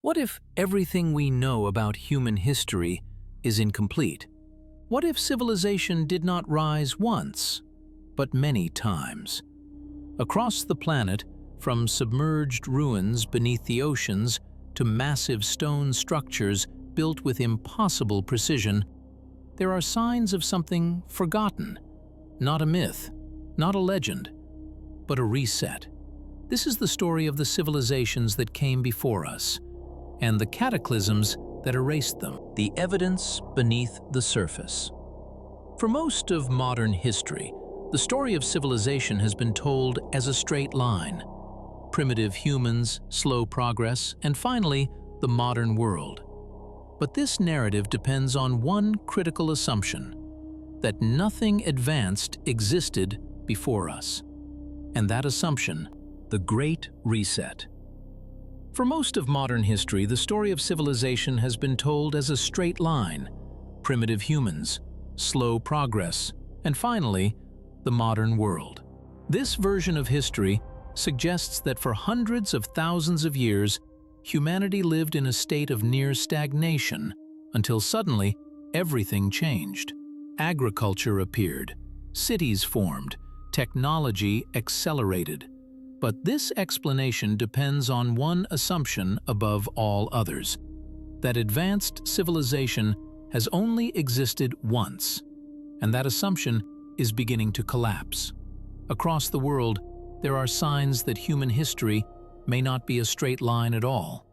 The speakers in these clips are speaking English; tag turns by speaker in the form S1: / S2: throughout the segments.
S1: What if everything we know about human history is incomplete? What if civilization did not rise once, but many times? Across the planet, from submerged ruins beneath the oceans to massive stone structures built with impossible precision, there are signs of something forgotten. Not a myth, not a legend, but a reset. This is the story of the civilizations that came before us, and the cataclysms that erased them, the evidence beneath the surface. For most of modern history, the story of civilization has been told as a straight line. Primitive humans, slow progress, and finally, the modern world. But this narrative depends on one critical assumption: that nothing advanced existed before us. And that assumption, the Great Reset. For most of modern history, the story of civilization has been told as a straight line: primitive humans, slow progress, and finally, the modern world. This version of history suggests that for hundreds of thousands of years, humanity lived in a state of near stagnation until suddenly everything changed. Agriculture appeared, cities formed, technology accelerated. But this explanation depends on one assumption above all others: that advanced civilization has only existed once, and that assumption is beginning to collapse. Across the world, there are signs that human history may not be a straight line at all,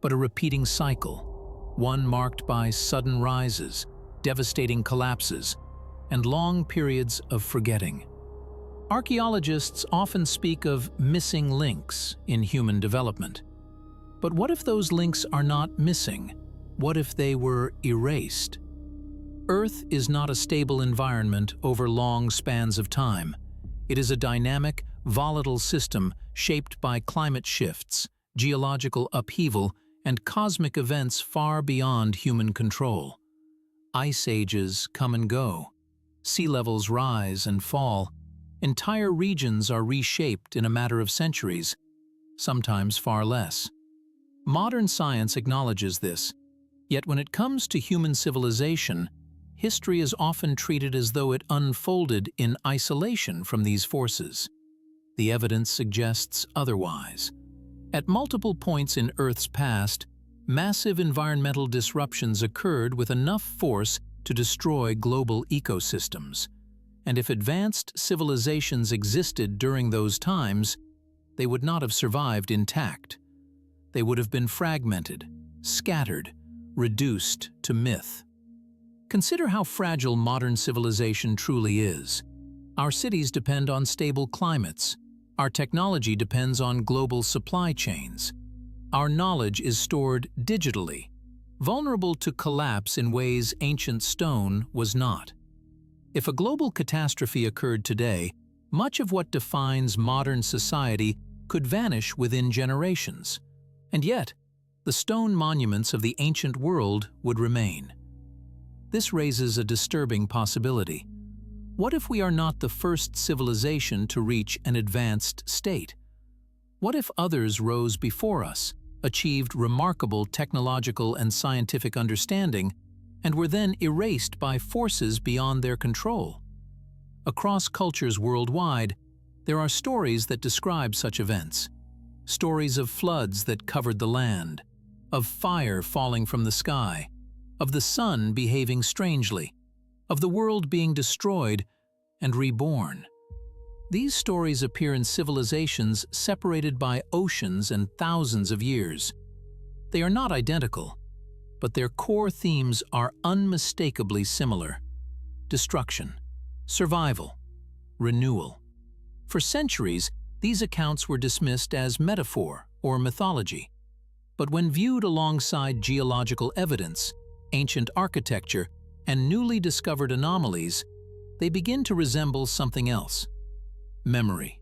S1: but a repeating cycle, one marked by sudden rises, devastating collapses, and long periods of forgetting. Archaeologists often speak of missing links in human development. But what if those links are not missing? What if they were erased? Earth is not a stable environment over long spans of time. It is a dynamic, volatile system shaped by climate shifts, geological upheaval, and cosmic events far beyond human control. Ice ages come and go. Sea levels rise and fall. Entire regions are reshaped in a matter of centuries, sometimes far less. Modern science acknowledges this, yet when it comes to human civilization, history is often treated as though it unfolded in isolation from these forces. The evidence suggests otherwise. At multiple points in Earth's past, massive environmental disruptions occurred with enough force to destroy global ecosystems. And if advanced civilizations existed during those times, they would not have survived intact. They would have been fragmented, scattered, reduced to myth. Consider how fragile modern civilization truly is. Our cities depend on stable climates. Our technology depends on global supply chains. Our knowledge is stored digitally, vulnerable to collapse in ways ancient stone was not. If a global catastrophe occurred today, much of what defines modern society could vanish within generations. And yet, the stone monuments of the ancient world would remain. This raises a disturbing possibility. What if we are not the first civilization to reach an advanced state? What if others rose before us, achieved remarkable technological and scientific understanding, and were then erased by forces beyond their control? Across cultures worldwide, there are stories that describe such events. Stories of floods that covered the land, of fire falling from the sky, of the sun behaving strangely, of the world being destroyed and reborn. These stories appear in civilizations separated by oceans and thousands of years. They are not identical, but their core themes are unmistakably similar: destruction, survival, renewal. For centuries, these accounts were dismissed as metaphor or mythology. But when viewed alongside geological evidence, ancient architecture, and newly discovered anomalies, they begin to resemble something else: memory.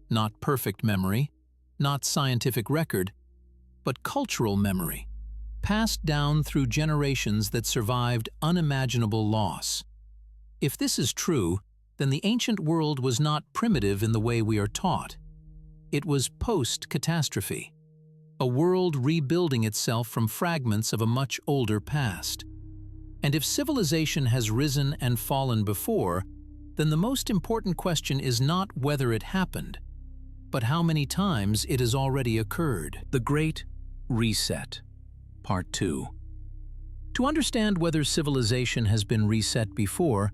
S1: Not perfect memory, not scientific record, but cultural memory, passed down through generations that survived unimaginable loss. If this is true, then the ancient world was not primitive in the way we are taught. It was post-catastrophe. a world rebuilding itself from fragments of a much older past. And if civilization has risen and fallen before, then the most important question is not whether it happened, but how many times it has already occurred. The Great Reset, Part 2. To understand whether civilization has been reset before,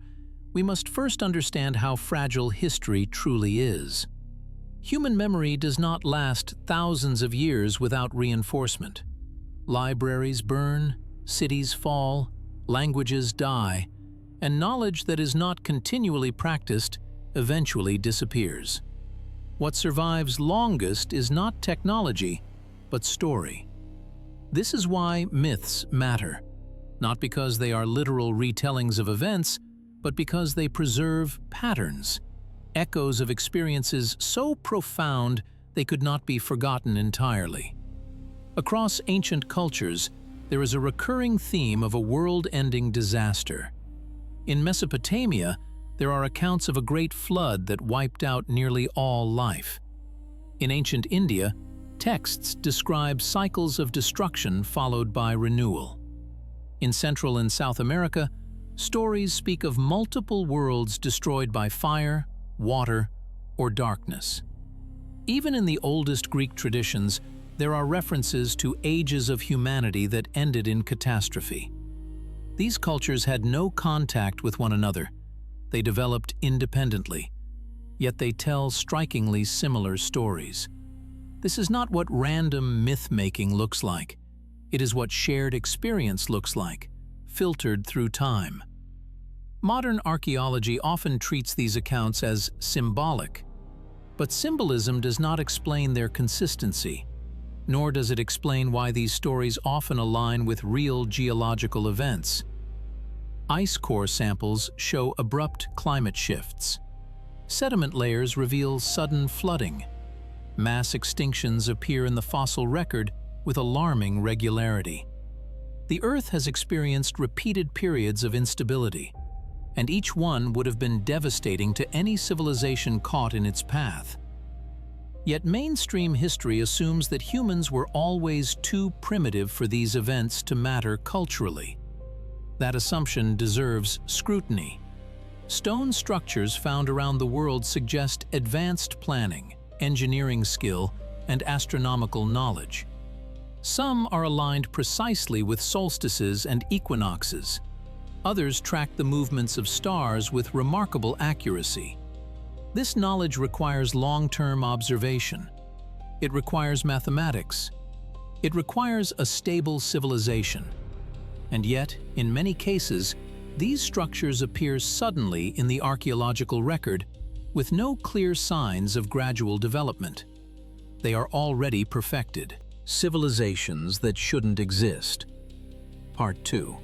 S1: we must first understand how fragile history truly is. Human memory does not last thousands of years without reinforcement. Libraries burn, cities fall, languages die, and knowledge that is not continually practiced eventually disappears. What survives longest is not technology, but story. This is why myths matter, not because they are literal retellings of events, but because they preserve patterns, echoes of experiences so profound they could not be forgotten entirely. Across ancient cultures, there is a recurring theme of a world-ending disaster. In Mesopotamia, there are accounts of a great flood that wiped out nearly all life. In ancient India, texts describe cycles of destruction followed by renewal. In Central and South America, stories speak of multiple worlds destroyed by fire, water, or darkness. Even in the oldest Greek traditions, there are references to ages of humanity that ended in catastrophe. These cultures had no contact with one another. They developed independently, yet they tell strikingly similar stories. This is not what random myth-making looks like. It is what shared experience looks like, filtered through time. Modern archaeology often treats these accounts as symbolic, but symbolism does not explain their consistency, nor does it explain why these stories often align with real geological events. Ice core samples show abrupt climate shifts. Sediment layers reveal sudden flooding. Mass extinctions appear in the fossil record with alarming regularity. The Earth has experienced repeated periods of instability, and each one would have been devastating to any civilization caught in its path. Yet mainstream history assumes that humans were always too primitive for these events to matter culturally. That assumption deserves scrutiny. Stone structures found around the world suggest advanced planning, engineering skill, and astronomical knowledge. Some are aligned precisely with solstices and equinoxes. Others track the movements of stars with remarkable accuracy. This knowledge requires long-term observation. It requires mathematics. It requires a stable civilization. And yet, in many cases, these structures appear suddenly in the archaeological record with no clear signs of gradual development. They are already perfected. Civilizations that shouldn't exist. Part 2.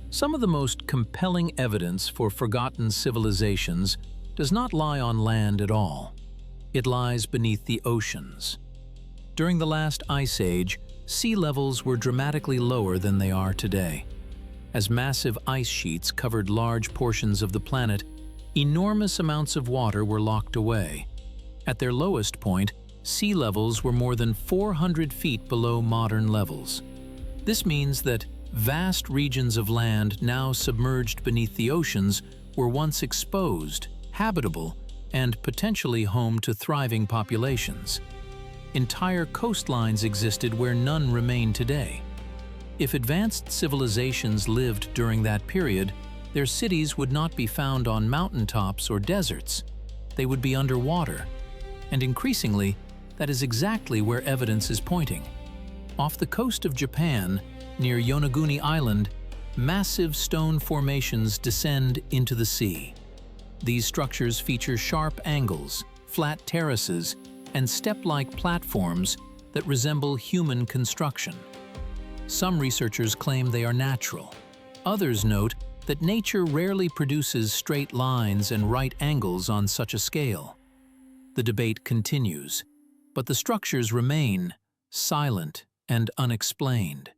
S1: Some of the most compelling evidence for forgotten civilizations does not lie on land at all. It lies beneath the oceans. During the last ice age, sea levels were dramatically lower than they are today. As massive ice sheets covered large portions of the planet, enormous amounts of water were locked away. At their lowest point, sea levels were more than 400 feet below modern levels. This means that vast regions of land now submerged beneath the oceans were once exposed, habitable, and potentially home to thriving populations. Entire coastlines existed where none remain today. If advanced civilizations lived during that period, their cities would not be found on mountaintops or deserts. They would be underwater. And increasingly, that is exactly where evidence is pointing. Off the coast of Japan, near Yonaguni Island, massive stone formations descend into the sea. These structures feature sharp angles, flat terraces, and step-like platforms that resemble human construction. Some researchers claim they are natural. Others note that nature rarely produces straight lines and right angles on such a scale. The debate continues, but the structures remain silent and unexplained.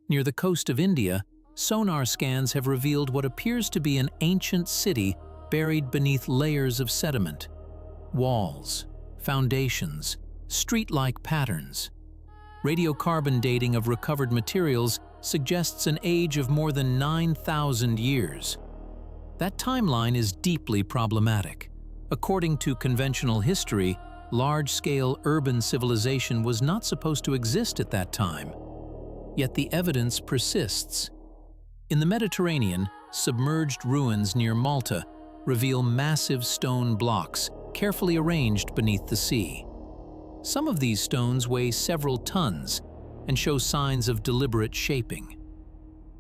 S1: Near the coast of India, sonar scans have revealed what appears to be an ancient city buried beneath layers of sediment. Walls, foundations, street-like patterns. Radiocarbon dating of recovered materials suggests an age of more than 9,000 years. That timeline is deeply problematic. According to conventional history, large-scale urban civilization was not supposed to exist at that time. Yet the evidence persists. In the Mediterranean, submerged ruins near Malta reveal massive stone blocks carefully arranged beneath the sea. Some of these stones weigh several tons and show signs of deliberate shaping.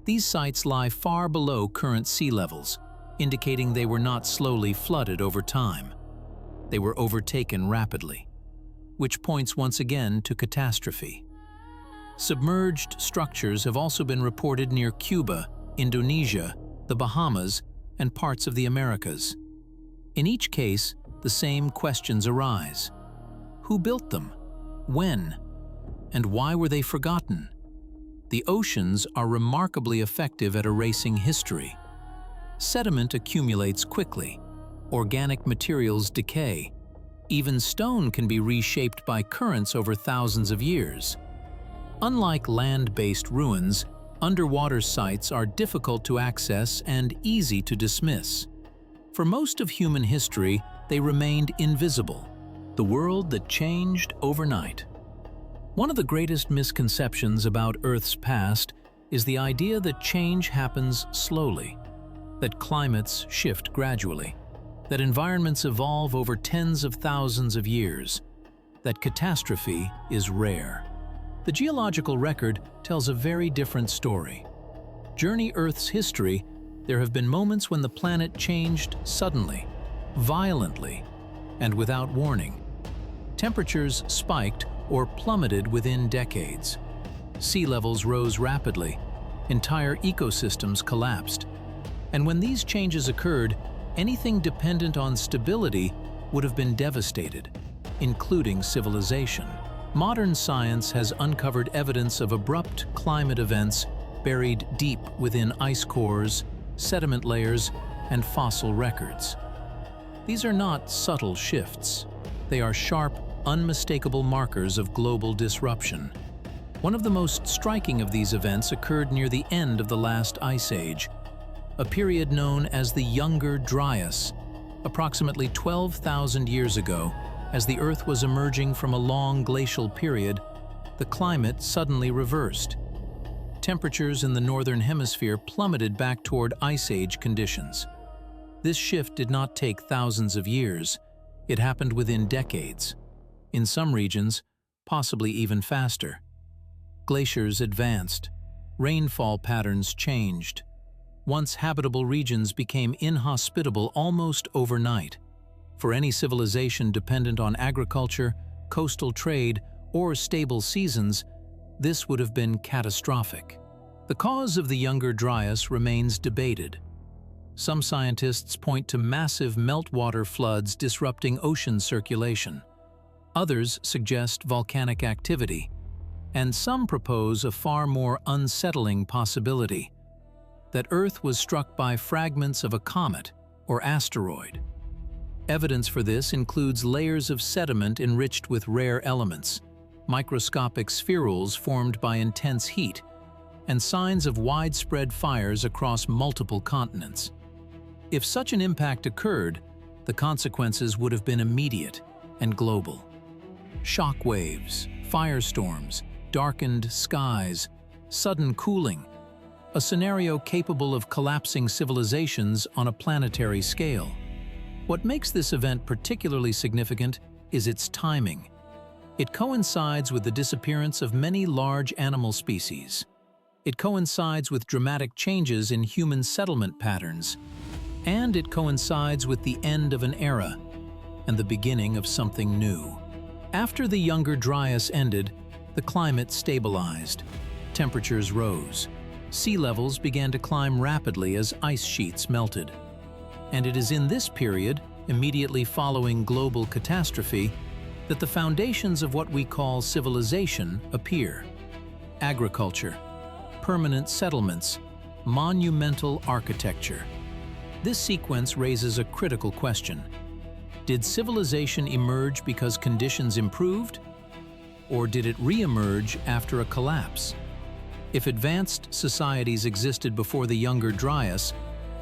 S1: These sites lie far below current sea levels, indicating they were not slowly flooded over time. They were overtaken rapidly, which points once again to catastrophe. Submerged structures have also been reported near Cuba, Indonesia, the Bahamas, and parts of the Americas. In each case, the same questions arise. Who built them? When? And why were they forgotten? The oceans are remarkably effective at erasing history. Sediment accumulates quickly. Organic materials decay. Even stone can be reshaped by currents over thousands of years. Unlike land-based ruins, underwater sites are difficult to access and easy to dismiss. For most of human history, they remained invisible. The world that changed overnight. One of the greatest misconceptions about Earth's past is the idea that change happens slowly, that climates shift gradually, that environments evolve over tens of thousands of years, that catastrophe is rare. The geological record tells a very different story. Journey Earth's history, there have been moments when the planet changed suddenly, violently, and without warning. Temperatures spiked or plummeted within decades. Sea levels rose rapidly. Entire ecosystems collapsed. And when these changes occurred, anything dependent on stability would have been devastated, including civilization. Modern science has uncovered evidence of abrupt climate events buried deep within ice cores, sediment layers, and fossil records. These are not subtle shifts. They are sharp, unmistakable markers of global disruption. One of the most striking of these events occurred near the end of the last ice age, a period known as the Younger Dryas, approximately 12,000 years ago. As the Earth was emerging from a long glacial period, the climate suddenly reversed. Temperatures in the northern hemisphere plummeted back toward ice age conditions. This shift did not take thousands of years. It happened within decades. In some regions, possibly even faster. Glaciers advanced. Rainfall patterns changed. Once habitable regions became inhospitable almost overnight. For any civilization dependent on agriculture, coastal trade, or stable seasons, this would have been catastrophic. The cause of the Younger Dryas remains debated. Some scientists point to massive meltwater floods disrupting ocean circulation. Others suggest volcanic activity, and some propose a far more unsettling possibility, that Earth was struck by fragments of a comet or asteroid. Evidence for this includes layers of sediment enriched with rare elements, microscopic spherules formed by intense heat, and signs of widespread fires across multiple continents. If such an impact occurred, the consequences would have been immediate and global. Shock waves, firestorms, darkened skies, sudden cooling, a scenario capable of collapsing civilizations on a planetary scale. What makes this event particularly significant is its timing. It coincides with the disappearance of many large animal species. It coincides with dramatic changes in human settlement patterns. And it coincides with the end of an era and the beginning of something new. After the Younger Dryas ended, the climate stabilized. Temperatures rose. Sea levels began to climb rapidly as ice sheets melted. And it is in this period, immediately following global catastrophe, that the foundations of what we call civilization appear. Agriculture, permanent settlements, monumental architecture. This sequence raises a critical question. Did civilization emerge because conditions improved? or did it re-emerge after a collapse? If advanced societies existed before the Younger Dryas,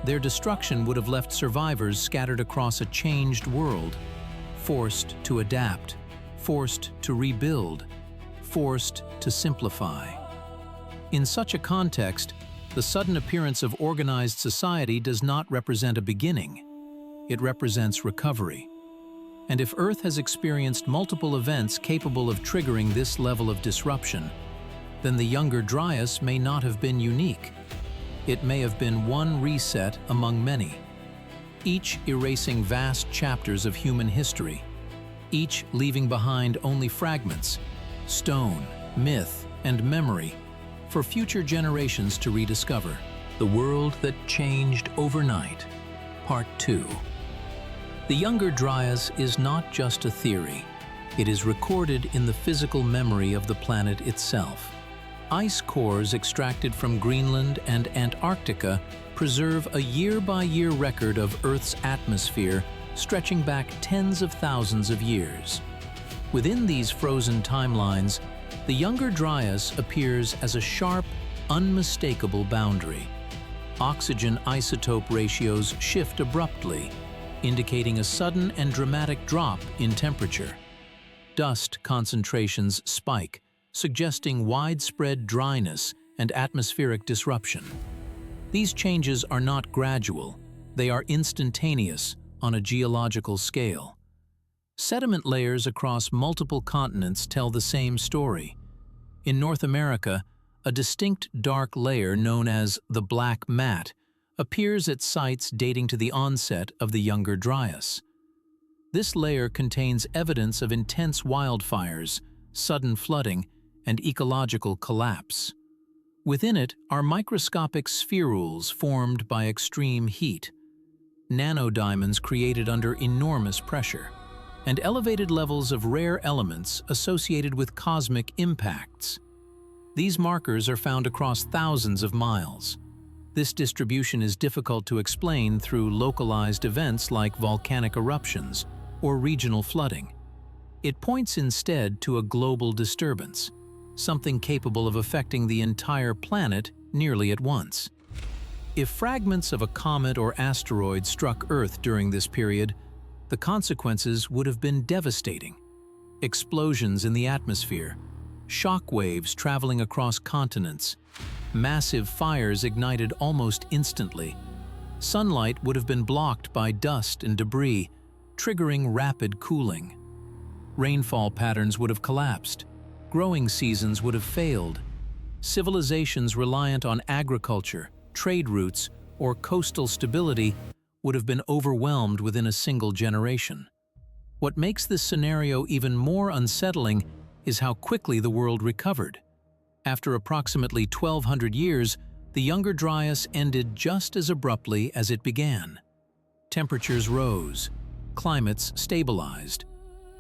S1: their destruction would have left survivors scattered across a changed world, forced to adapt, forced to rebuild, forced to simplify. In such a context, the sudden appearance of organized society does not represent a beginning. It represents recovery. And if Earth has experienced multiple events capable of triggering this level of disruption, then the Younger Dryas may not have been unique. It may have been one reset among many, each erasing vast chapters of human history, each leaving behind only fragments, stone, myth, and memory for future generations to rediscover. The World That Changed Overnight, Part 2. The Younger Dryas is not just a theory. It is recorded in the physical memory of the planet itself. Ice cores extracted from Greenland and Antarctica preserve a year-by-year record of Earth's atmosphere stretching back tens of thousands of years. Within these frozen timelines, the Younger Dryas appears as a sharp, unmistakable boundary. Oxygen isotope ratios shift abruptly, indicating a sudden and dramatic drop in temperature. Dust concentrations spike, suggesting widespread dryness and atmospheric disruption. These changes are not gradual, they are instantaneous on a geological scale. Sediment layers across multiple continents tell the same story. In North America, a distinct dark layer known as the black mat appears at sites dating to the onset of the Younger Dryas. This layer contains evidence of intense wildfires, sudden flooding, and ecological collapse. Within it are microscopic spherules formed by extreme heat, nanodiamonds created under enormous pressure, and elevated levels of rare elements associated with cosmic impacts. These markers are found across thousands of miles. This distribution is difficult to explain through localized events like volcanic eruptions or regional flooding. It points instead to a global disturbance, something capable of affecting the entire planet nearly at once. If fragments of a comet or asteroid struck Earth during this period, the consequences would have been devastating. Explosions in the atmosphere, shock waves traveling across continents, massive fires ignited almost instantly. Sunlight would have been blocked by dust and debris, triggering rapid cooling. Rainfall patterns would have collapsed. Growing seasons would have failed. Civilizations reliant on agriculture, trade routes, or coastal stability would have been overwhelmed within a single generation. What makes this scenario even more unsettling is how quickly the world recovered. After approximately 1,200 years, the Younger Dryas ended just as abruptly as it began. Temperatures rose, climates stabilized,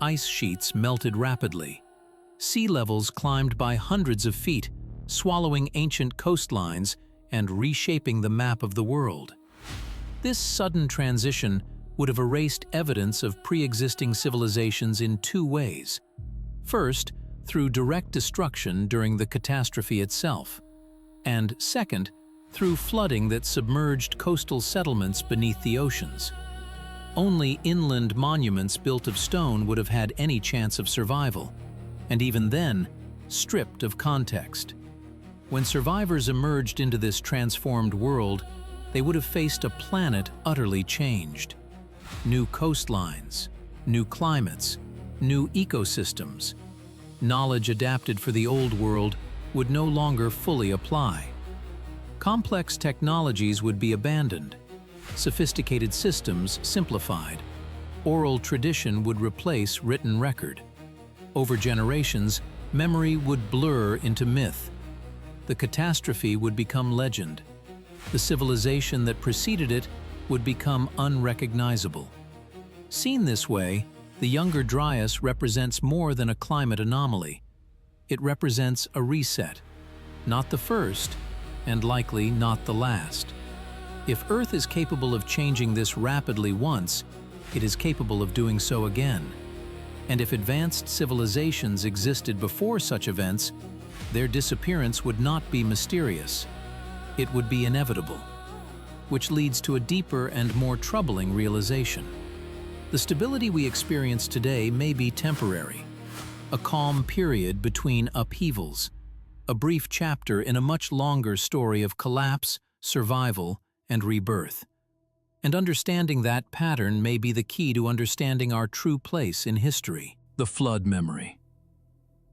S1: ice sheets melted rapidly. Sea levels climbed by hundreds of feet, swallowing ancient coastlines and reshaping the map of the world. This sudden transition would have erased evidence of pre-existing civilizations in two ways. First, through direct destruction during the catastrophe itself, and second, through flooding that submerged coastal settlements beneath the oceans. Only inland monuments built of stone would have had any chance of survival, and even then, stripped of context. When survivors emerged into this transformed world, they would have faced a planet utterly changed. New coastlines, new climates, new ecosystems. Knowledge adapted for the old world would no longer fully apply. Complex technologies would be abandoned, sophisticated systems simplified. Oral tradition would replace written record. Over generations, memory would blur into myth. The catastrophe would become legend. The civilization that preceded it would become unrecognizable. Seen this way, the Younger Dryas represents more than a climate anomaly. It represents a reset, not the first, and likely not the last. If Earth is capable of changing this rapidly once, it is capable of doing so again. And if advanced civilizations existed before such events, their disappearance would not be mysterious. It would be inevitable, which leads to a deeper and more troubling realization. The stability we experience today may be temporary, a calm period between upheavals, a brief chapter in a much longer story of collapse, survival, and rebirth. And understanding that pattern may be the key to understanding our true place in history. The flood memory.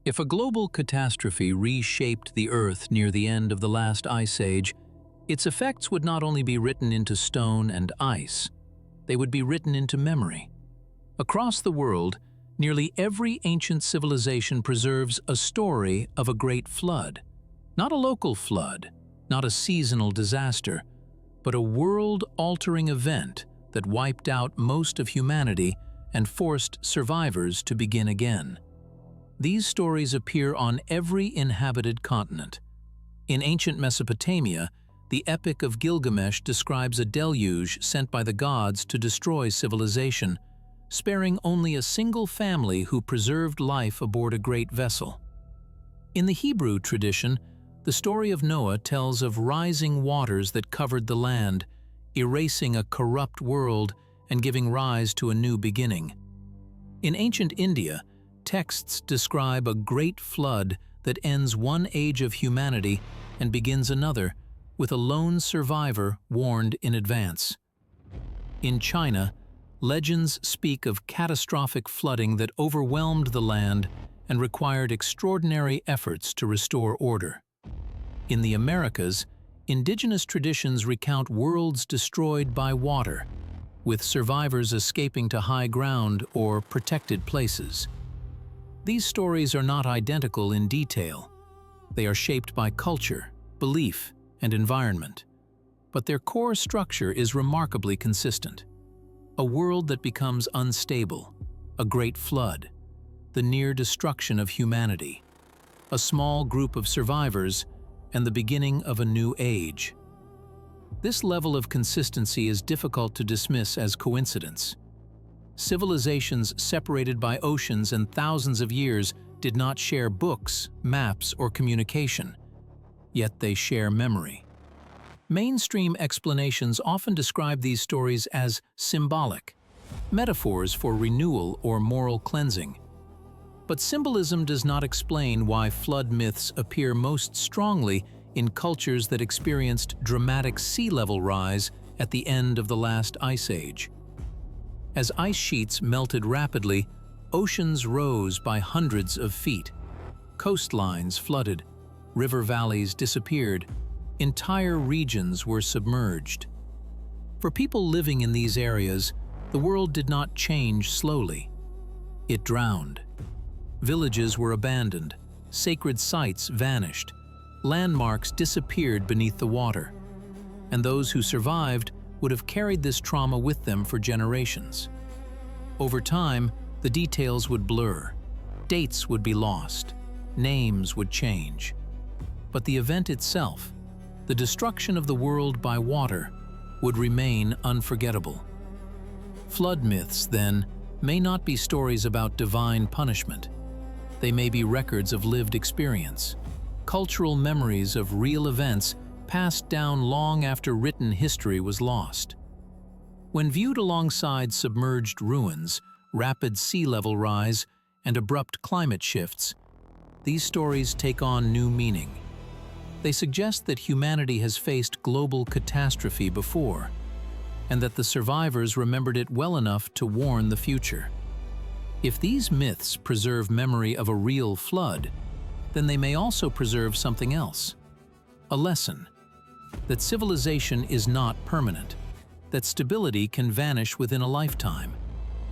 S1: If a global catastrophe reshaped the Earth near the end of the last ice age, its effects would not only be written into stone and ice, they would be written into memory. Across the world, nearly every ancient civilization preserves a story of a great flood. Not a local flood, not a seasonal disaster, but a world-altering event that wiped out most of humanity and forced survivors to begin again. These stories appear on every inhabited continent. In ancient Mesopotamia, the Epic of Gilgamesh describes a deluge sent by the gods to destroy civilization, sparing only a single family who preserved life aboard a great vessel. In the Hebrew tradition, the story of Noah tells of rising waters that covered the land, erasing a corrupt world and giving rise to a new beginning. In ancient India, texts describe a great flood that ends one age of humanity and begins another, with a lone survivor warned in advance. In China, legends speak of catastrophic flooding that overwhelmed the land and required extraordinary efforts to restore order. In the Americas, indigenous traditions recount worlds destroyed by water, with survivors escaping to high ground or protected places. These stories are not identical in detail. They are shaped by culture, belief, and environment, but their core structure is remarkably consistent. A world that becomes unstable, a great flood, the near destruction of humanity, a small group of survivors, and the beginning of a new age. This level of consistency is difficult to dismiss as coincidence. Civilizations separated by oceans and thousands of years did not share books, maps, or communication, yet they share memory. Mainstream explanations often describe these stories as symbolic, metaphors for renewal or moral cleansing. But symbolism does not explain why flood myths appear most strongly in cultures that experienced dramatic sea level rise at the end of the last ice age. As ice sheets melted rapidly, oceans rose by hundreds of feet. Coastlines flooded, river valleys disappeared, entire regions were submerged. For people living in these areas, the world did not change slowly. It drowned. Villages were abandoned, sacred sites vanished, landmarks disappeared beneath the water, and those who survived would have carried this trauma with them for generations. Over time, the details would blur, dates would be lost, names would change. But the event itself, the destruction of the world by water, would remain unforgettable. Flood myths, then, may not be stories about divine punishment. They may be records of lived experience, cultural memories of real events passed down long after written history was lost. When viewed alongside submerged ruins, rapid sea level rise, and abrupt climate shifts, these stories take on new meaning. They suggest that humanity has faced global catastrophe before, and that the survivors remembered it well enough to warn the future. If these myths preserve memory of a real flood, then they may also preserve something else. A lesson that civilization is not permanent, that stability can vanish within a lifetime,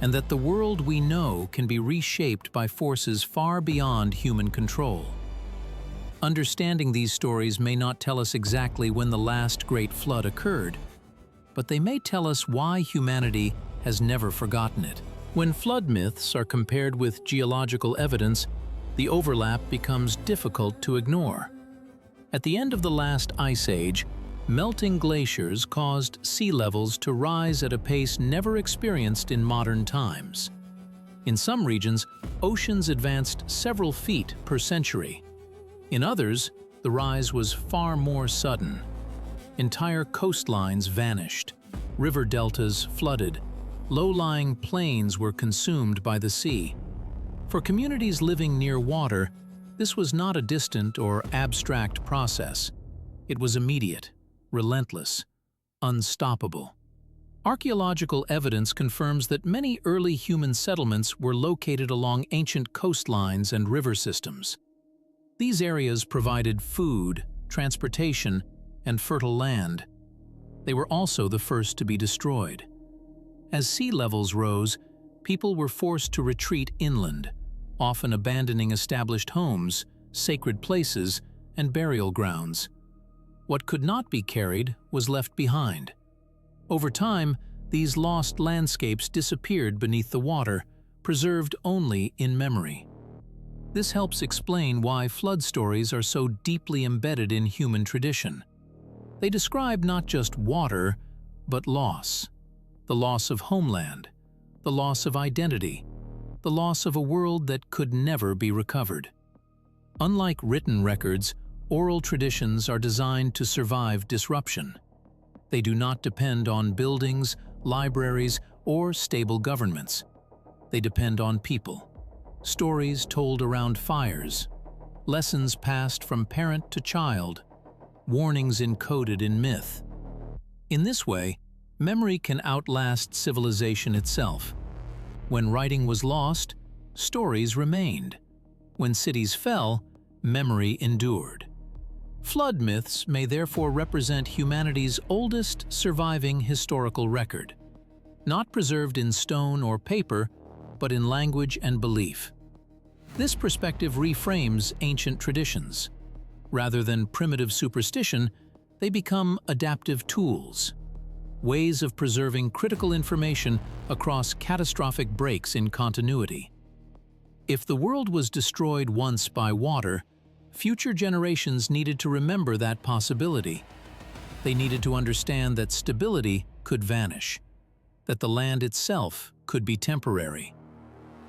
S1: and that the world we know can be reshaped by forces far beyond human control. Understanding these stories may not tell us exactly when the last great flood occurred, but they may tell us why humanity has never forgotten it. When flood myths are compared with geological evidence, the overlap becomes difficult to ignore. At the end of the last ice age, melting glaciers caused sea levels to rise at a pace never experienced in modern times. In some regions, oceans advanced several feet per century. In others, the rise was far more sudden. Entire coastlines vanished, river deltas flooded, low-lying plains were consumed by the sea. For communities living near water, this was not a distant or abstract process. It was immediate, relentless, unstoppable. Archaeological evidence confirms that many early human settlements were located along ancient coastlines and river systems. These areas provided food, transportation, and fertile land. They were also the first to be destroyed. As sea levels rose, people were forced to retreat inland, often abandoning established homes, sacred places, and burial grounds. What could not be carried was left behind. Over time, these lost landscapes disappeared beneath the water, preserved only in memory. This helps explain why flood stories are so deeply embedded in human tradition. They describe not just water, but loss. The loss of homeland, the loss of identity, the loss of a world that could never be recovered. Unlike written records, oral traditions are designed to survive disruption. They do not depend on buildings, libraries, or stable governments. They depend on people. Stories told around fires, lessons passed from parent to child, warnings encoded in myth. In this way, memory can outlast civilization itself. When writing was lost, stories remained. When cities fell, memory endured. Flood myths may therefore represent humanity's oldest surviving historical record, not preserved in stone or paper, but in language and belief. This perspective reframes ancient traditions. Rather than primitive superstition, they become adaptive tools, ways of preserving critical information across catastrophic breaks in continuity. If the world was destroyed once by water, future generations needed to remember that possibility. They needed to understand that stability could vanish, that the land itself could be temporary.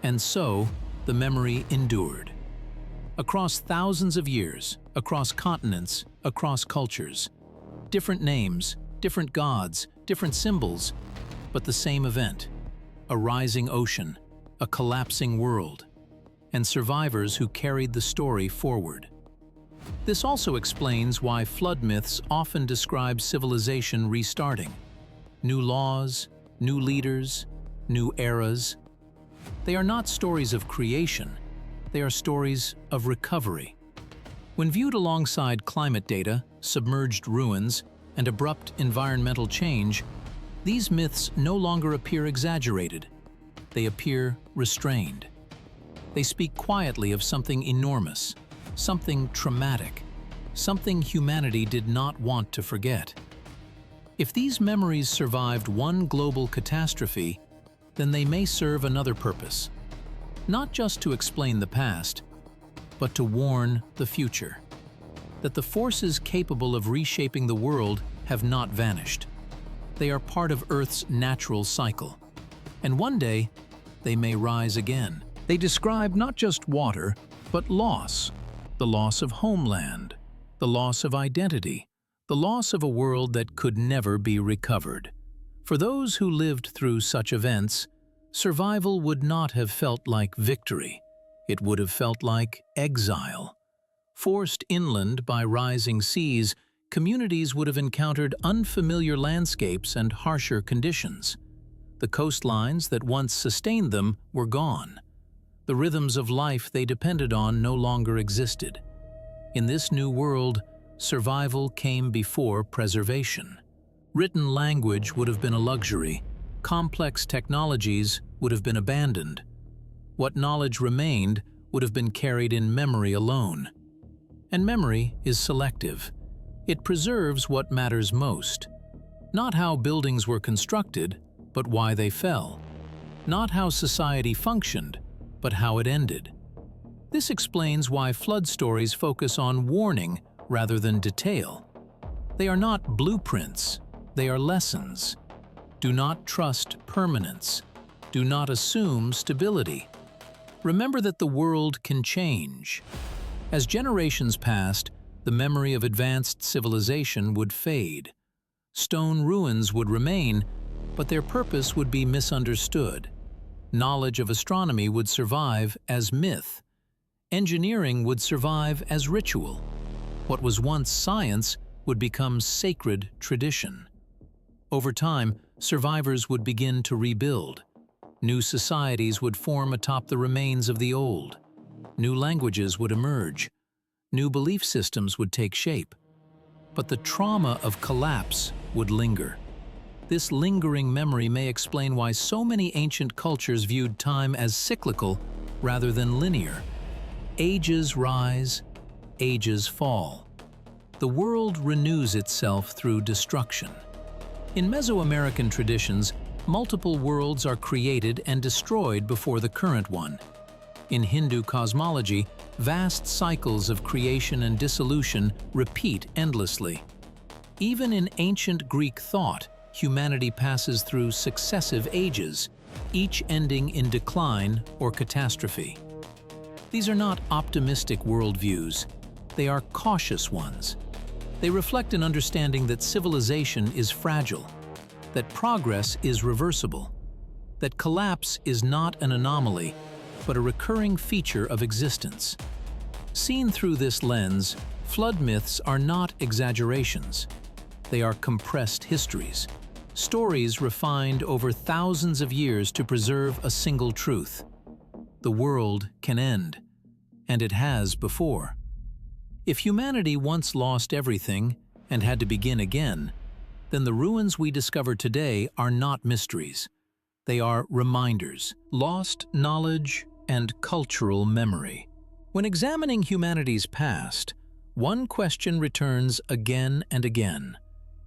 S1: And so, the memory endured. Across thousands of years, across continents, across cultures, different names, different gods, different symbols, but the same event: a rising ocean, a collapsing world, and survivors who carried the story forward. This also explains why flood myths often describe civilization restarting. New laws, new leaders, new eras. They are not stories of creation, they are stories of recovery. When viewed alongside climate data, submerged ruins, and abrupt environmental change, these myths no longer appear exaggerated. They appear restrained. They speak quietly of something enormous, something traumatic, something humanity did not want to forget. If these memories survived one global catastrophe, then they may serve another purpose, not just to explain the past, but to warn the future, that the forces capable of reshaping the world have not vanished. They are part of Earth's natural cycle, and one day they may rise again. They describe not just water, but loss, the loss of homeland, the loss of identity, the loss of a world that could never be recovered. For those who lived through such events, survival would not have felt like victory. It would have felt like exile. Forced inland by rising seas, communities would have encountered unfamiliar landscapes and harsher conditions. The coastlines that once sustained them were gone. The rhythms of life they depended on no longer existed. In this new world, survival came before preservation. Written language would have been a luxury. Complex technologies would have been abandoned. What knowledge remained would have been carried in memory alone. And memory is selective. It preserves what matters most. Not how buildings were constructed, but why they fell. Not how society functioned, but how it ended. This explains why flood stories focus on warning rather than detail. They are not blueprints, they are lessons. Do not trust permanence. Do not assume stability. Remember that the world can change. As generations passed, the memory of advanced civilization would fade. Stone ruins would remain, but their purpose would be misunderstood. Knowledge of astronomy would survive as myth. Engineering would survive as ritual. What was once science would become sacred tradition. Over time, survivors would begin to rebuild. New societies would form atop the remains of the old. New languages would emerge. New belief systems would take shape. But the trauma of collapse would linger. This lingering memory may explain why so many ancient cultures viewed time as cyclical rather than linear. Ages rise, ages fall. The world renews itself through destruction. In Mesoamerican traditions, multiple worlds are created and destroyed before the current one. In Hindu cosmology, vast cycles of creation and dissolution repeat endlessly. Even in ancient Greek thought, humanity passes through successive ages, each ending in decline or catastrophe. These are not optimistic worldviews. They are cautious ones. They reflect an understanding that civilization is fragile, that progress is reversible, that collapse is not an anomaly, but a recurring feature of existence. Seen through this lens, flood myths are not exaggerations. They are compressed histories, stories refined over thousands of years to preserve a single truth. The world can end, and it has before. If humanity once lost everything and had to begin again, then the ruins we discover today are not mysteries. They are reminders, lost knowledge, and cultural memory. When examining humanity's past, one question returns again and again.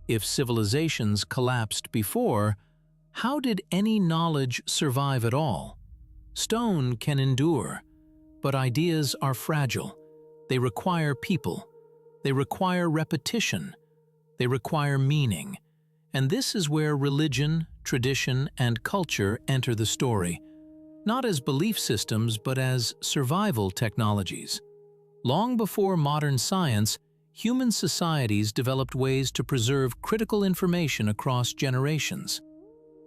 S1: If civilizations collapsed before, how did any knowledge survive at all? Stone can endure, but ideas are fragile. They require people. They require repetition. They require meaning. And this is where religion, tradition, and culture enter the story, not as belief systems but as survival technologies. Long before modern science, human societies developed ways to preserve critical information across generations.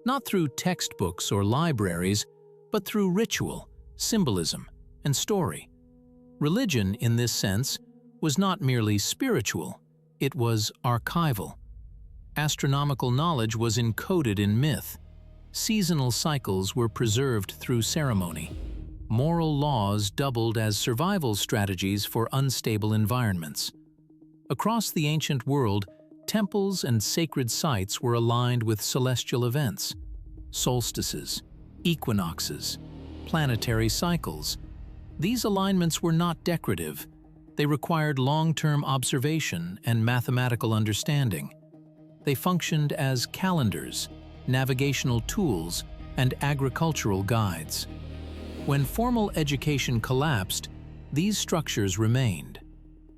S1: Not through textbooks or libraries, but through ritual, symbolism, and story. Religion, in this sense, was not merely spiritual, it was archival. Astronomical knowledge was encoded in myth. Seasonal cycles were preserved through ceremony. Moral laws doubled as survival strategies for unstable environments. Across the ancient world, temples and sacred sites were aligned with celestial events, solstices, equinoxes, planetary cycles. These alignments were not decorative. They required long-term observation and mathematical understanding. They functioned as calendars, navigational tools, and agricultural guides. When formal education collapsed, these structures remained.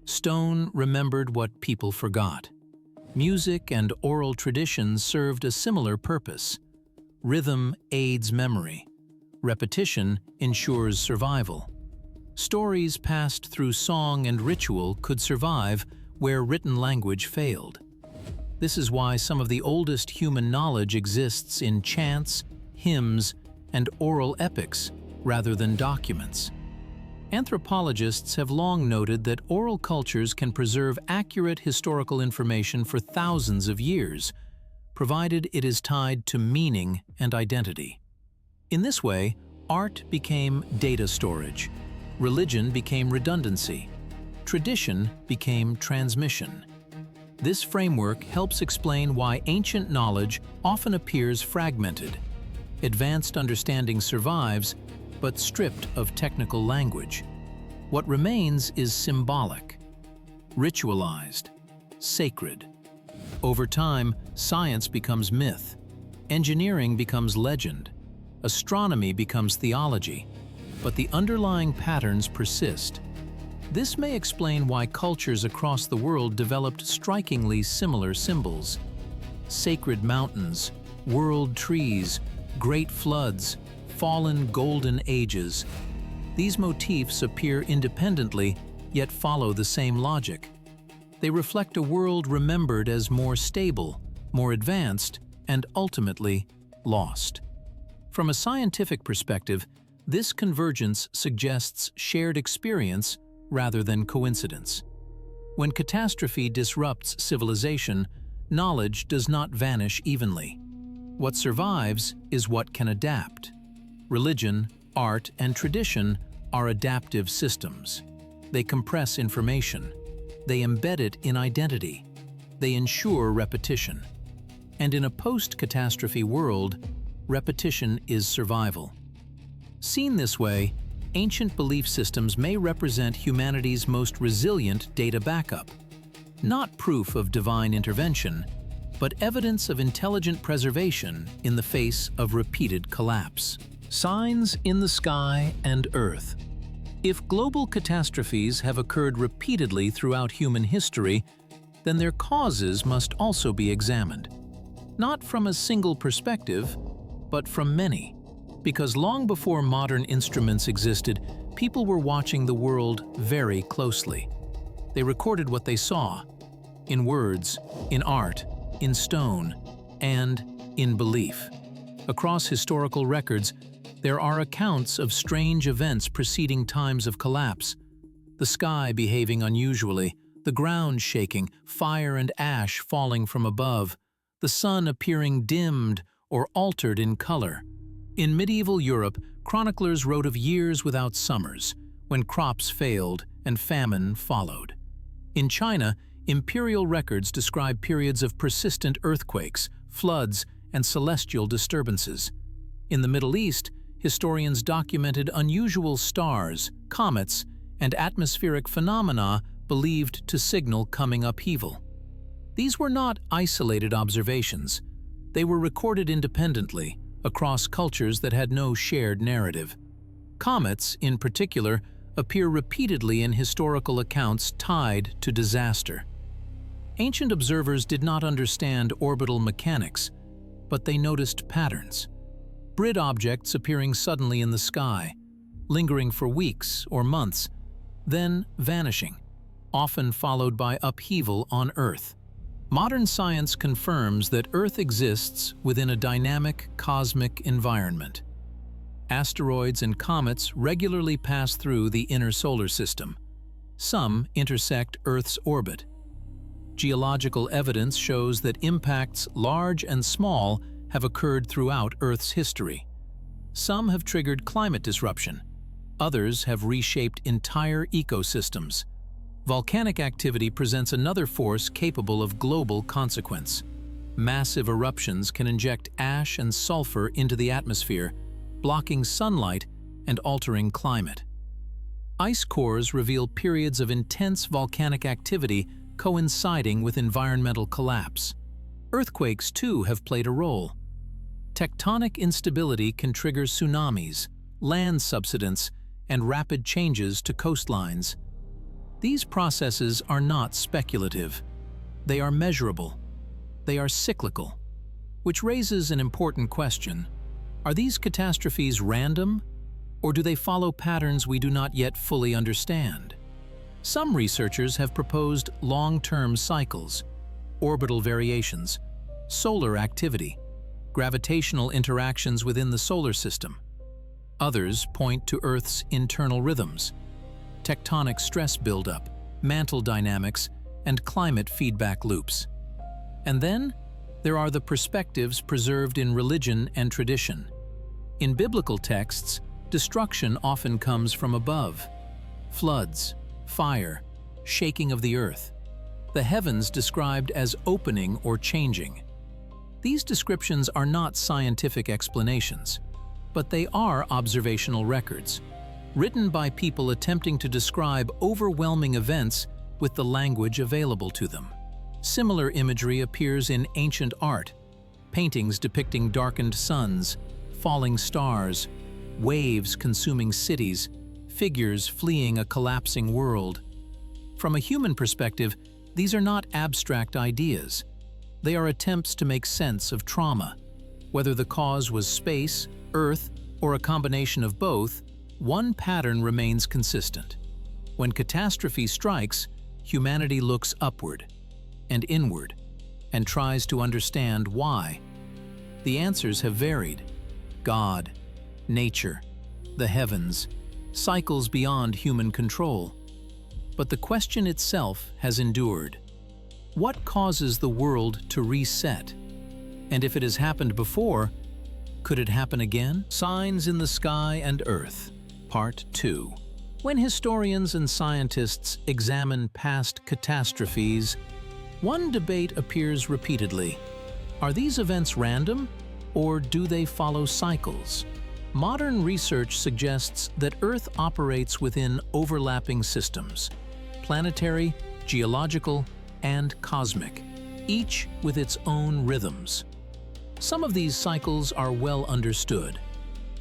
S1: Stone remembered what people forgot. Music and oral traditions served a similar purpose. Rhythm aids memory. Repetition ensures survival. Stories passed through song and ritual could survive where written language failed. This is why some of the oldest human knowledge exists in chants, hymns, and oral epics rather than documents. Anthropologists have long noted that oral cultures can preserve accurate historical information for thousands of years, provided it is tied to meaning and identity. In this way, art became data storage, religion became redundancy, tradition became transmission. This framework helps explain why ancient knowledge often appears fragmented. Advanced understanding survives, but stripped of technical language. What remains is symbolic, ritualized, sacred. Over time, science becomes myth, engineering becomes legend, astronomy becomes theology, but the underlying patterns persist. This may explain why cultures across the world developed strikingly similar symbols. Sacred mountains, world trees, great floods, fallen golden ages. These motifs appear independently, yet follow the same logic. They reflect a world remembered as more stable, more advanced, and ultimately lost. From a scientific perspective, this convergence suggests shared experience rather than coincidence. When catastrophe disrupts civilization, knowledge does not vanish evenly. What survives is what can adapt. Religion, art, and tradition are adaptive systems. They compress information. They embed it in identity. They ensure repetition. And in a post-catastrophe world, repetition is survival. Seen this way, ancient belief systems may represent humanity's most resilient data backup. Not proof of divine intervention, but evidence of intelligent preservation in the face of repeated collapse. Signs in the sky and Earth. If global catastrophes have occurred repeatedly throughout human history, then their causes must also be examined. Not from a single perspective, but from many. Because long before modern instruments existed, people were watching the world very closely. They recorded what they saw, in words, in art, in stone, and in belief. Across historical records, there are accounts of strange events preceding times of collapse. The sky behaving unusually, the ground shaking, fire and ash falling from above, the sun appearing dimmed or altered in color. In medieval Europe, chroniclers wrote of years without summers, when crops failed and famine followed. In China, imperial records describe periods of persistent earthquakes, floods, and celestial disturbances. In the Middle East, historians documented unusual stars, comets, and atmospheric phenomena believed to signal coming upheaval. These were not isolated observations. They were recorded independently, across cultures that had no shared narrative. Comets, in particular, appear repeatedly in historical accounts tied to disaster. Ancient observers did not understand orbital mechanics, but they noticed patterns. Grid objects appearing suddenly in the sky, lingering for weeks or months, then vanishing, often followed by upheaval on Earth. Modern science confirms that Earth exists within a dynamic cosmic environment. Asteroids and comets regularly pass through the inner solar system. Some intersect Earth's orbit. Geological evidence shows that impacts, large and small, have occurred throughout Earth's history. Some have triggered climate disruption. Others have reshaped entire ecosystems. Volcanic activity presents another force capable of global consequence. Massive eruptions can inject ash and sulfur into the atmosphere, blocking sunlight and altering climate. Ice cores reveal periods of intense volcanic activity coinciding with environmental collapse. Earthquakes, too, have played a role. Tectonic instability can trigger tsunamis, land subsidence, and rapid changes to coastlines. These processes are not speculative. They are measurable. They are cyclical. Which raises an important question. Are these catastrophes random, or do they follow patterns we do not yet fully understand? Some researchers have proposed long-term cycles, orbital variations, solar activity, gravitational interactions within the solar system. Others point to Earth's internal rhythms, tectonic stress buildup, mantle dynamics, and climate feedback loops. And then, there are the perspectives preserved in religion and tradition. In biblical texts, destruction often comes from above. Floods, fire, shaking of the earth. The heavens described as opening or changing. These descriptions are not scientific explanations, but they are observational records, written by people attempting to describe overwhelming events with the language available to them. Similar imagery appears in ancient art, paintings depicting darkened suns, falling stars, waves consuming cities, figures fleeing a collapsing world. From a human perspective, these are not abstract ideas. They are attempts to make sense of trauma, whether the cause was space, Earth, or a combination of both, one pattern remains consistent. When catastrophe strikes, humanity looks upward and inward and tries to understand why. The answers have varied: God, nature, the heavens, cycles beyond human control. But the question itself has endured. What causes the world to reset? And if it has happened before, could it happen again? Signs in the Sky and Earth, Part 2. When historians and scientists examine past catastrophes, one debate appears repeatedly. Are these events random, or do they follow cycles? Modern research suggests that Earth operates within overlapping systems: planetary, geological, and cosmic, each with its own rhythms. Some of these cycles are well understood.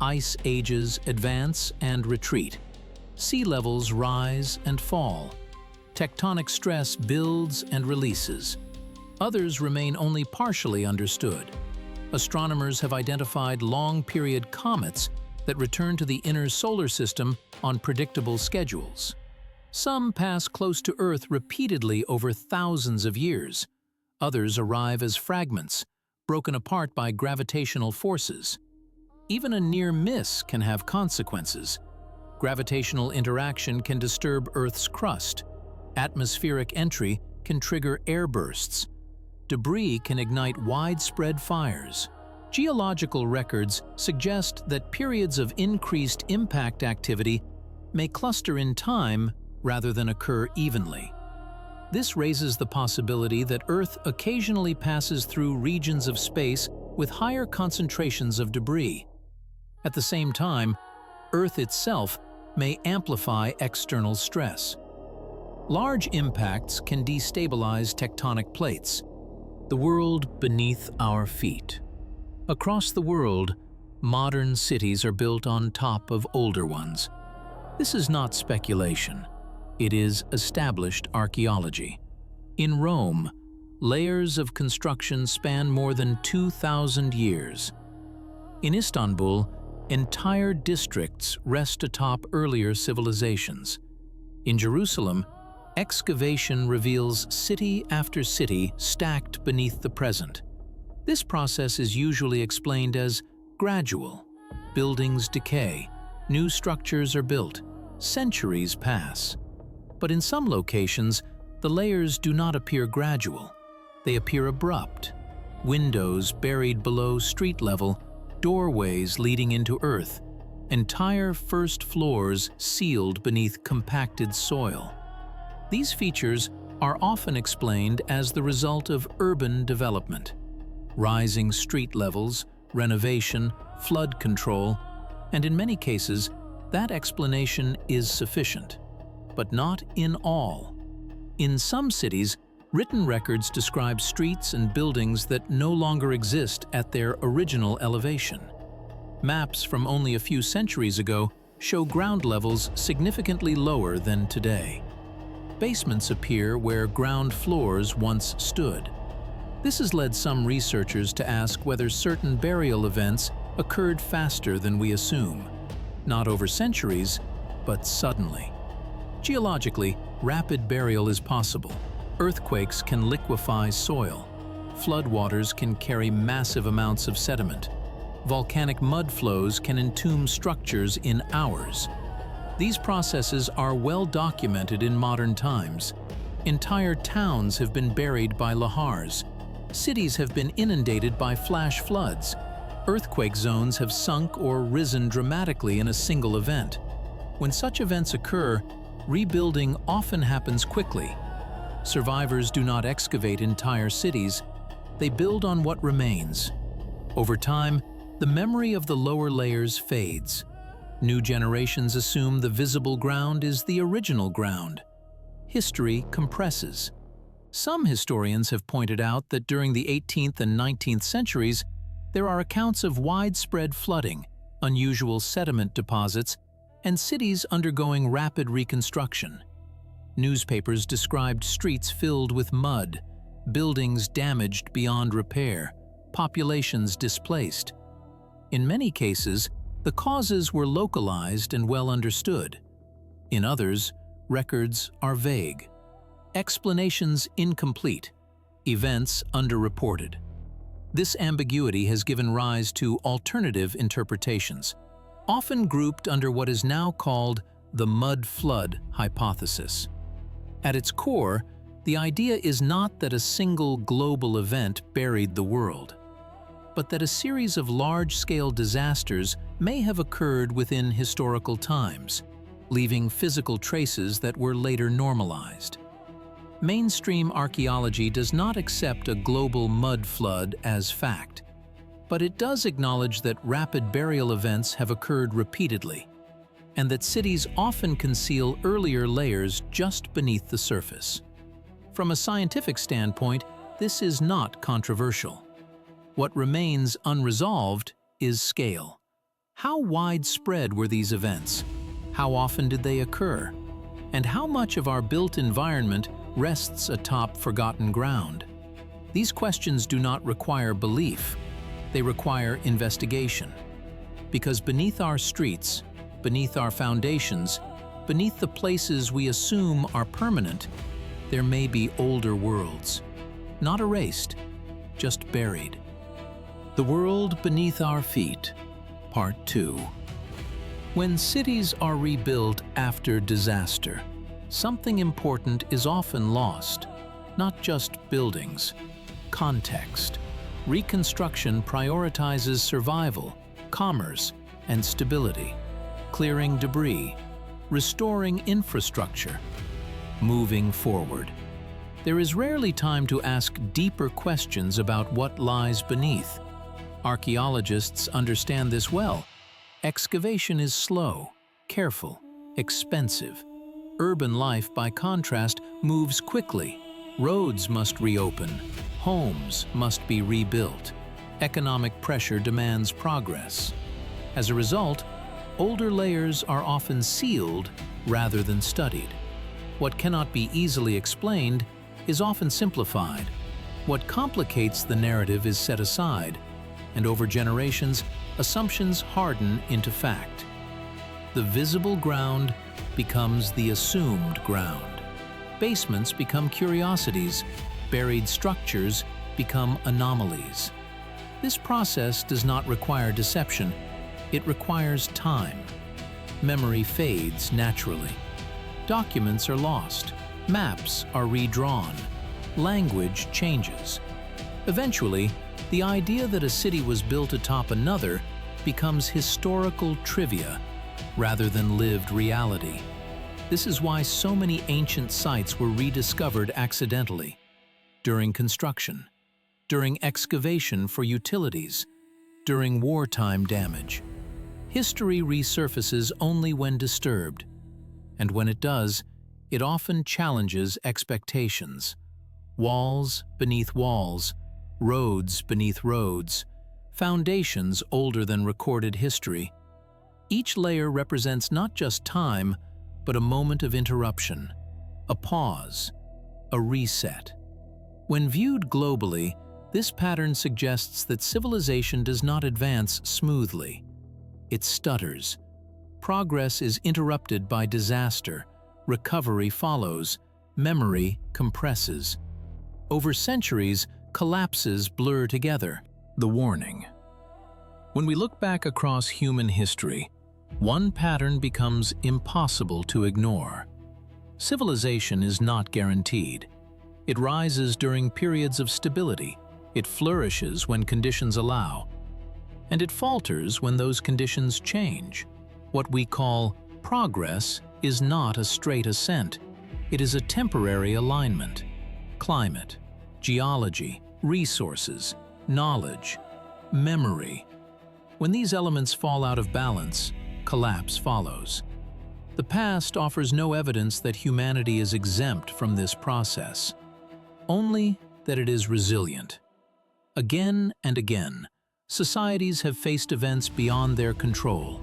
S1: Ice ages advance and retreat. Sea levels rise and fall. Tectonic stress builds and releases. Others remain only partially understood. Astronomers have identified long-period comets that return to the inner solar system on predictable schedules. Some pass close to Earth repeatedly over thousands of years. Others arrive as fragments, broken apart by gravitational forces. Even a near miss can have consequences. Gravitational interaction can disturb Earth's crust. Atmospheric entry can trigger air bursts. Debris can ignite widespread fires. Geological records suggest that periods of increased impact activity may cluster in time rather than occur evenly. This raises the possibility that Earth occasionally passes through regions of space with higher concentrations of debris. At the same time, Earth itself may amplify external stress. Large impacts can destabilize tectonic plates, the world beneath our feet. Across the world, modern cities are built on top of older ones. This is not speculation. It is established archaeology. In Rome, layers of construction span more than 2,000 years. In Istanbul, entire districts rest atop earlier civilizations. In Jerusalem, excavation reveals city after city stacked beneath the present. This process is usually explained as gradual. Buildings decay, new structures are built, centuries pass. But in some locations, the layers do not appear gradual. They appear abrupt. Windows buried below street level, doorways leading into earth, entire first floors sealed beneath compacted soil. These features are often explained as the result of urban development. Rising street levels, renovation, flood control, and in many cases, that explanation is sufficient. But not in all. In some cities, written records describe streets and buildings that no longer exist at their original elevation. Maps from only a few centuries ago show ground levels significantly lower than today. Basements appear where ground floors once stood. This has led some researchers to ask whether certain burial events occurred faster than we assume. Not over centuries, but suddenly. Geologically, rapid burial is possible. Earthquakes can liquefy soil. Floodwaters can carry massive amounts of sediment. Volcanic mud flows can entomb structures in hours. These processes are well documented in modern times. Entire towns have been buried by lahars. Cities have been inundated by flash floods. Earthquake zones have sunk or risen dramatically in a single event. When such events occur, rebuilding often happens quickly. Survivors do not excavate entire cities. They build on what remains. Over time, the memory of the lower layers fades. New generations assume the visible ground is the original ground. History compresses. Some historians have pointed out that during the 18th and 19th centuries, there are accounts of widespread flooding, unusual sediment deposits, and cities undergoing rapid reconstruction. Newspapers described streets filled with mud, buildings damaged beyond repair, populations displaced. In many cases, The causes were localized and well understood. In others, records are vague. Explanations incomplete. Events underreported. This ambiguity has given rise to alternative interpretations, often grouped under what is now called the mud flood hypothesis. At its core, the idea is not that a single global event buried the world, but that a series of large-scale disasters may have occurred within historical times, leaving physical traces that were later normalized. Mainstream archaeology does not accept a global mud flood as fact, but it does acknowledge that rapid burial events have occurred repeatedly, and that cities often conceal earlier layers just beneath the surface. From a scientific standpoint, this is not controversial. What remains unresolved is scale. How widespread were these events? How often did they occur? And how much of our built environment rests atop forgotten ground? These questions do not require belief. They require investigation. Because beneath our streets, beneath our foundations, beneath the places we assume are permanent, there may be older worlds. Not erased, just buried. The World Beneath Our Feet, Part 2. When cities are rebuilt after disaster, something important is often lost. Not just buildings, context. Reconstruction prioritizes survival, commerce, and stability, clearing debris, restoring infrastructure, moving forward. There is rarely time to ask deeper questions about what lies beneath. Archaeologists understand this well. Excavation is slow, careful, expensive. Urban life, by contrast, moves quickly. Roads must reopen. Homes must be rebuilt. Economic pressure demands progress. As a result, older layers are often sealed rather than studied. What cannot be easily explained is often simplified. What complicates the narrative is set aside, and over generations, assumptions harden into fact. The visible ground becomes the assumed ground. Basements become curiosities. Buried structures become anomalies. This process does not require deception. It requires time. Memory fades naturally. Documents are lost. Maps are redrawn. Language changes. Eventually, the idea that a city was built atop another becomes historical trivia rather than lived reality. This is why so many ancient sites were rediscovered accidentally, during construction, during excavation for utilities, during wartime damage. History resurfaces only when disturbed, and when it does, it often challenges expectations. Walls beneath walls, roads beneath roads, foundations older than recorded history. Each layer represents not just time, but a moment of interruption, a pause, a reset. When viewed globally, this pattern suggests that civilization does not advance smoothly. It stutters. Progress is interrupted by disaster. Recovery follows. Memory compresses. Over centuries, collapses blur together. The warning. When we look back across human history, one pattern becomes impossible to ignore. Civilization is not guaranteed. It rises during periods of stability. It flourishes when conditions allow. And it falters when those conditions change. What we call progress is not a straight ascent. It is a temporary alignment. Climate, geology, resources, knowledge, memory. When these elements fall out of balance, collapse follows. The past offers no evidence that humanity is exempt from this process, only that it is resilient. Again and again, societies have faced events beyond their control.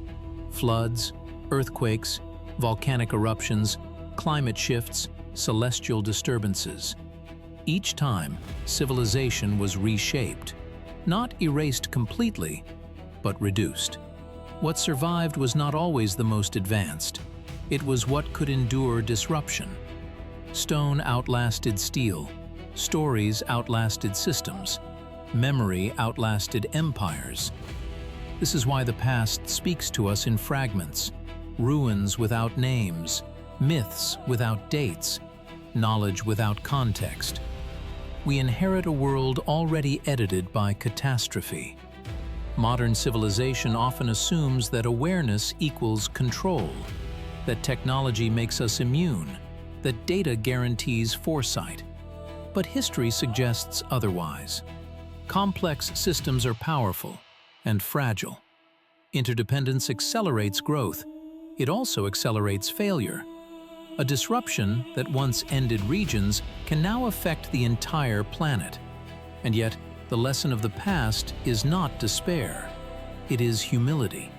S1: Floods, earthquakes, volcanic eruptions, climate shifts, celestial disturbances. Each time, civilization was reshaped, not erased completely, but reduced. What survived was not always the most advanced. It was what could endure disruption. Stone outlasted steel. Stories outlasted systems. Memory outlasted empires. This is why the past speaks to us in fragments, ruins without names, myths without dates, knowledge without context. We inherit a world already edited by catastrophe. Modern civilization often assumes that awareness equals control, that technology makes us immune, that data guarantees foresight. But history suggests otherwise. Complex systems are powerful and fragile. Interdependence accelerates growth. It also accelerates failure. A disruption that once ended regions can now affect the entire planet. And yet, the lesson of the past is not despair. It is humility.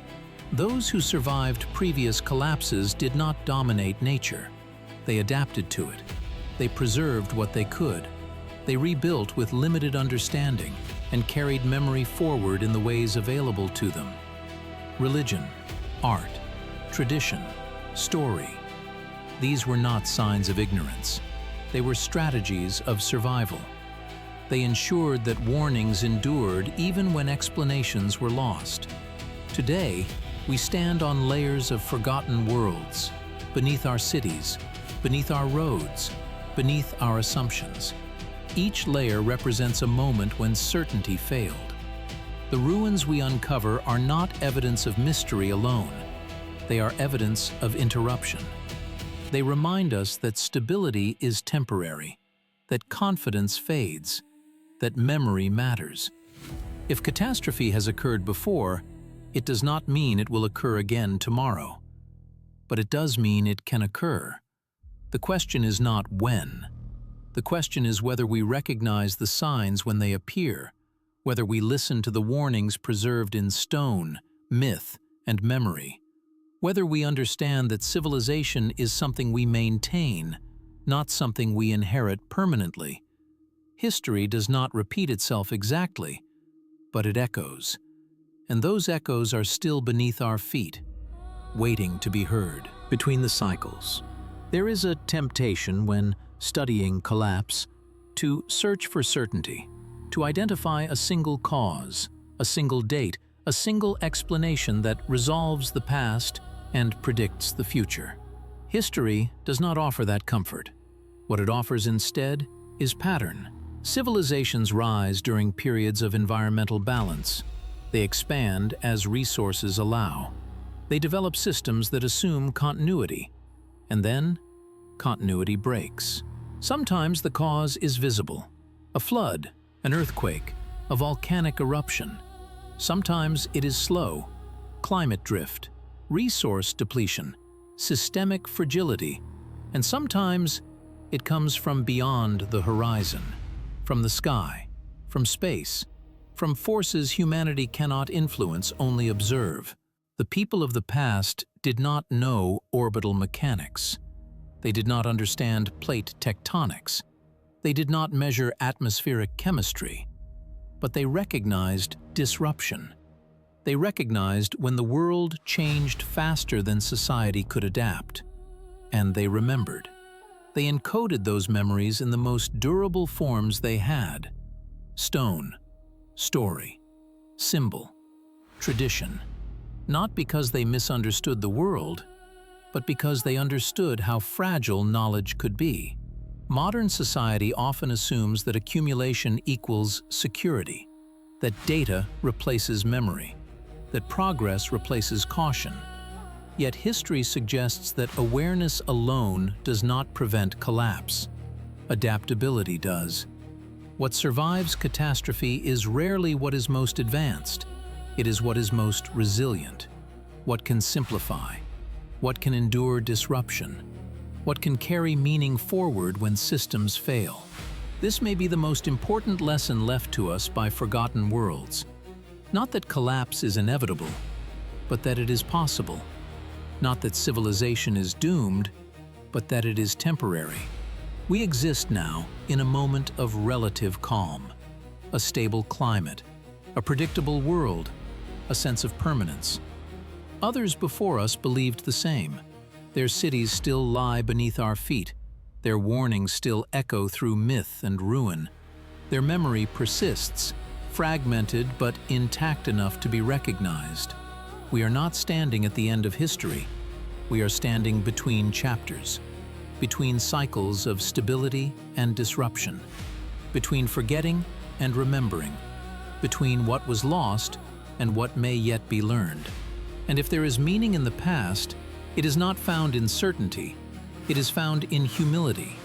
S1: Those who survived previous collapses did not dominate nature. They adapted to it. They preserved what they could. They rebuilt with limited understanding and carried memory forward in the ways available to them. Religion, art, tradition, story. These were not signs of ignorance. They were strategies of survival. They ensured that warnings endured even when explanations were lost. Today, we stand on layers of forgotten worlds, beneath our cities, beneath our roads, beneath our assumptions. Each layer represents a moment when certainty failed. The ruins we uncover are not evidence of mystery alone. They are evidence of interruption. They remind us that stability is temporary, that confidence fades, that memory matters. If catastrophe has occurred before, it does not mean it will occur again tomorrow. But it does mean it can occur. The question is not when. The question is whether we recognize the signs when they appear, whether we listen to the warnings preserved in stone, myth, and memory, whether we understand that civilization is something we maintain, not something we inherit permanently. History does not repeat itself exactly, but it echoes. And those echoes are still beneath our feet, waiting to be heard. Between the cycles, there is a temptation when studying collapse to search for certainty, to identify a single cause, a single date, a single explanation that resolves the past and predicts the future. History does not offer that comfort. What it offers instead is pattern. Civilizations rise during periods of environmental balance. They expand as resources allow. They develop systems that assume continuity. And then, continuity breaks. Sometimes the cause is visible. A flood, an earthquake, a volcanic eruption. Sometimes it is slow. Climate drift, resource depletion, systemic fragility. And sometimes it comes from beyond the horizon. From the sky, from space, from forces humanity cannot influence, only observe. The people of the past did not know orbital mechanics. They did not understand plate tectonics. They did not measure atmospheric chemistry. But they recognized disruption. They recognized when the world changed faster than society could adapt. And they remembered. They encoded those memories in the most durable forms they had: stone, story, symbol, tradition. Not because they misunderstood the world, but because they understood how fragile knowledge could be. Modern society often assumes that accumulation equals security, that data replaces memory, that progress replaces caution. Yet history suggests that awareness alone does not prevent collapse. Adaptability does. What survives catastrophe is rarely what is most advanced. It is what is most resilient, what can simplify, what can endure disruption, what can carry meaning forward when systems fail. This may be the most important lesson left to us by forgotten worlds. Not that collapse is inevitable, but that it is possible. Not that civilization is doomed, but that it is temporary. We exist now in a moment of relative calm, a stable climate, a predictable world, a sense of permanence. Others before us believed the same. Their cities still lie beneath our feet. Their warnings still echo through myth and ruin. Their memory persists, fragmented but intact enough to be recognized. We are not standing at the end of history. We are standing between chapters, between cycles of stability and disruption, between forgetting and remembering, between what was lost and what may yet be learned. And if there is meaning in the past, it is not found in certainty, it is found in humility,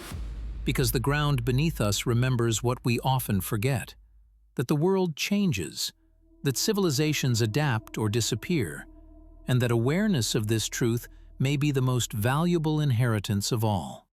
S1: because the ground beneath us remembers what we often forget, that the world changes, that civilizations adapt or disappear, and that awareness of this truth may be the most valuable inheritance of all.